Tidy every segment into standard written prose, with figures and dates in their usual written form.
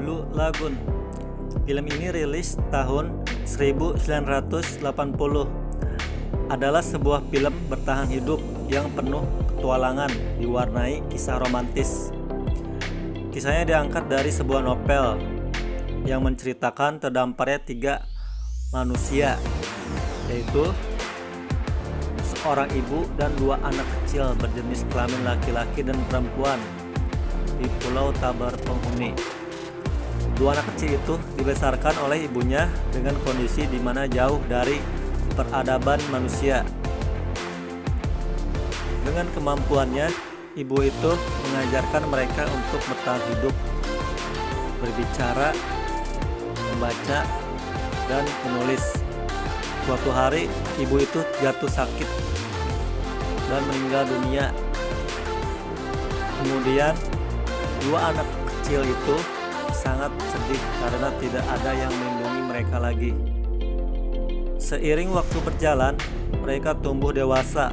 Blue Lagoon. Film ini rilis tahun 1980. Adalah sebuah film bertahan hidup yang penuh petualangan diwarnai kisah romantis. Kisahnya diangkat dari sebuah novel yang menceritakan terdamparnya 3 manusia, yaitu seorang ibu dan 2 anak kecil berjenis kelamin laki-laki dan perempuan di Pulau Tabar Penghuni. 2 anak kecil itu dibesarkan oleh ibunya dengan kondisi di mana jauh dari peradaban manusia. Dengan kemampuannya, ibu itu mengajarkan mereka untuk bertahan hidup, berbicara, membaca, dan menulis. Suatu hari, ibu itu jatuh sakit dan meninggal dunia. Kemudian, 2 anak kecil itu sangat sedih karena tidak ada yang melindungi mereka lagi. Seiring waktu berjalan, mereka tumbuh dewasa.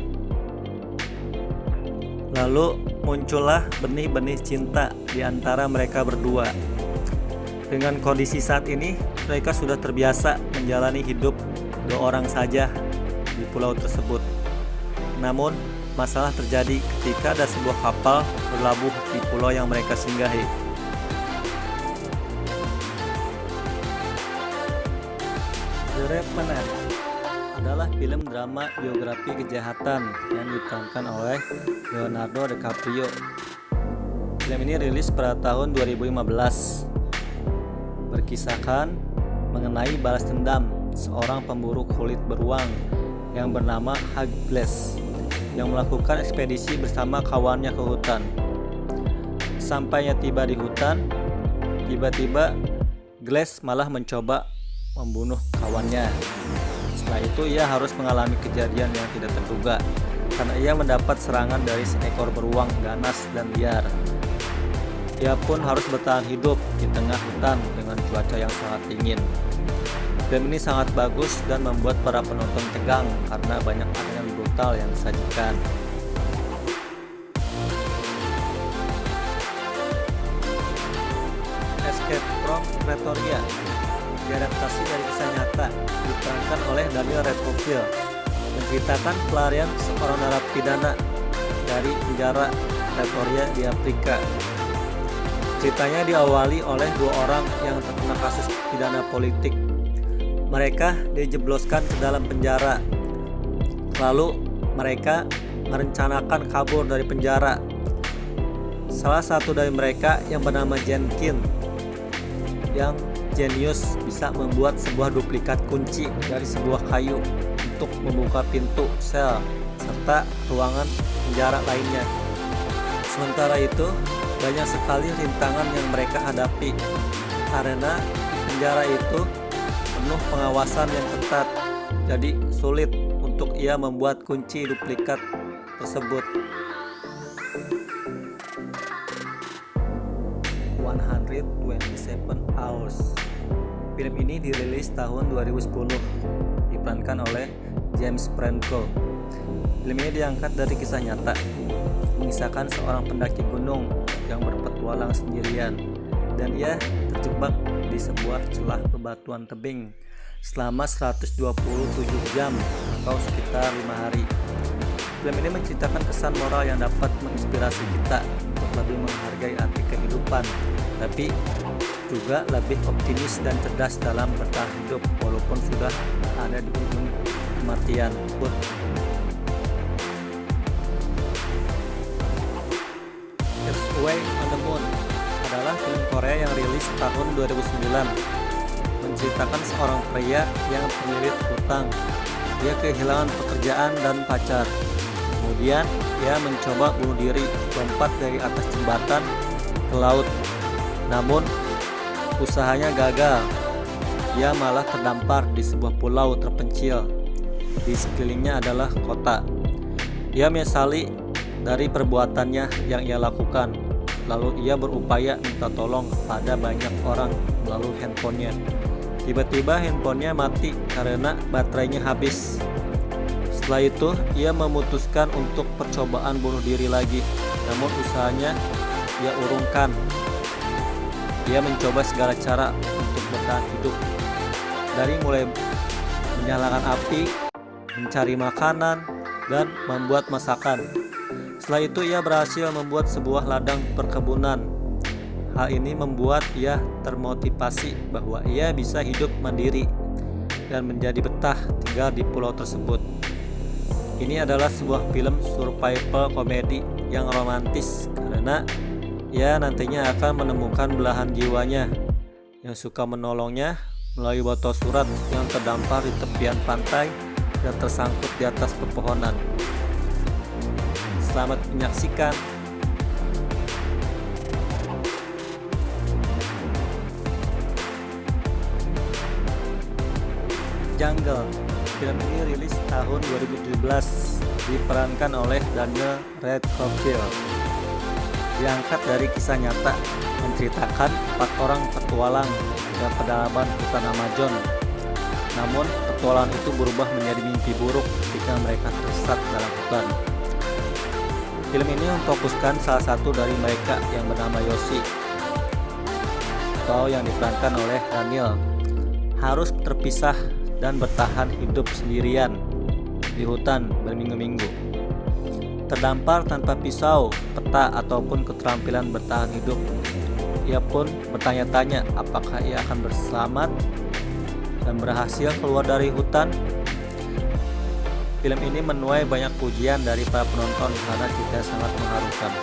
Lalu muncullah benih-benih cinta di antara mereka berdua. Dengan kondisi saat ini, mereka sudah terbiasa menjalani hidup 2 orang saja di pulau tersebut. Namun, masalah terjadi ketika ada sebuah kapal berlabuh di pulau yang mereka singgahi. The Revenant adalah film drama biografi kejahatan yang diperankan oleh Leonardo DiCaprio. Film ini rilis pada tahun 2015, berkisahkan mengenai balas dendam seorang pemburu kulit beruang yang bernama Hugh Glass yang melakukan ekspedisi bersama kawannya ke hutan. Sampainya tiba di hutan, tiba-tiba Glass malah mencoba membunuh kawannya. Setelah itu ia harus mengalami kejadian yang tidak terduga karena ia mendapat serangan dari seekor beruang ganas dan liar. Ia pun harus bertahan hidup di tengah hutan dengan cuaca yang sangat dingin. Film ini sangat bagus dan membuat para penonton tegang karena banyak adegan brutal yang disajikan. Escape from Pretoria diadaptasi dari kisah nyata, diperankan oleh Daniel Radcliffe, menceritakan pelarian seorang narapidana dari penjara Pretoria di Afrika. Ceritanya diawali oleh 2 orang yang terkena kasus pidana politik. Mereka dijebloskan ke dalam penjara. Lalu mereka merencanakan kabur dari penjara. Salah satu dari mereka yang bernama Jenkins yang jenius bisa membuat sebuah duplikat kunci dari sebuah kayu untuk membuka pintu sel serta ruangan penjara lainnya. Sementara itu, banyak sekali rintangan yang mereka hadapi karena penjara itu penuh pengawasan yang ketat, jadi sulit untuk ia membuat kunci duplikat tersebut. 127 Hours. Film ini dirilis tahun 2010, diperankan oleh James Franco. Film ini diangkat dari kisah nyata, mengisahkan seorang pendaki gunung yang berpetualang sendirian dan ia terjebak di sebuah celah bebatuan tebing selama 127 jam atau sekitar 5 hari. Film ini menceritakan kesan moral yang dapat menginspirasi kita untuk lebih menghargai arti kehidupan, tapi juga lebih optimis dan cerdas dalam bertahan hidup walaupun sudah ada di ujung kematian. It's Away on the Moon adalah film Korea yang rilis tahun 2009, menceritakan seorang pria yang terlilit hutang. Dia kehilangan pekerjaan dan pacar. Kemudian ia mencoba bunuh diri, lompat dari atas jembatan ke laut. Namun usahanya gagal. Ia malah terdampar di sebuah pulau terpencil. Di sekelilingnya adalah kota. Ia menyesali dari perbuatannya yang ia lakukan. Lalu ia berupaya minta tolong kepada banyak orang melalui handphonenya. Tiba-tiba handphonenya mati karena baterainya habis. Setelah itu, ia memutuskan untuk percobaan bunuh diri lagi. Namun usahanya ia urungkan. Ia mencoba segala cara untuk bertahan hidup, dari mulai menyalakan api, mencari makanan, dan membuat masakan. Setelah itu ia berhasil membuat sebuah ladang perkebunan. Hal ini membuat ia termotivasi bahwa ia bisa hidup mandiri dan menjadi betah tinggal di pulau tersebut. Ini adalah sebuah film survival komedi yang romantis karena ia nantinya akan menemukan belahan jiwanya yang suka menolongnya melalui botol surat yang terdampar di tepian pantai dan tersangkut di atas pepohonan. Selamat menyaksikan. Jungle. Film ini rilis tahun 2017, diperankan oleh Daniel Radcliffe. Diangkat dari kisah nyata, menceritakan 4 orang petualang dan pedalaman hutan Amazon. Namun, petualangan itu berubah menjadi mimpi buruk ketika mereka tersesat dalam hutan. Film ini memfokuskan salah satu dari mereka yang bernama Yoshi, atau yang diperankan oleh Daniel, harus terpisah dan bertahan hidup sendirian di hutan berminggu-minggu. Terdampar tanpa pisau, peta, ataupun keterampilan bertahan hidup. Ia pun bertanya-tanya apakah ia akan berselamat dan berhasil keluar dari hutan. Film ini menuai banyak pujian dari para penonton karena cerita sangat mengharukan.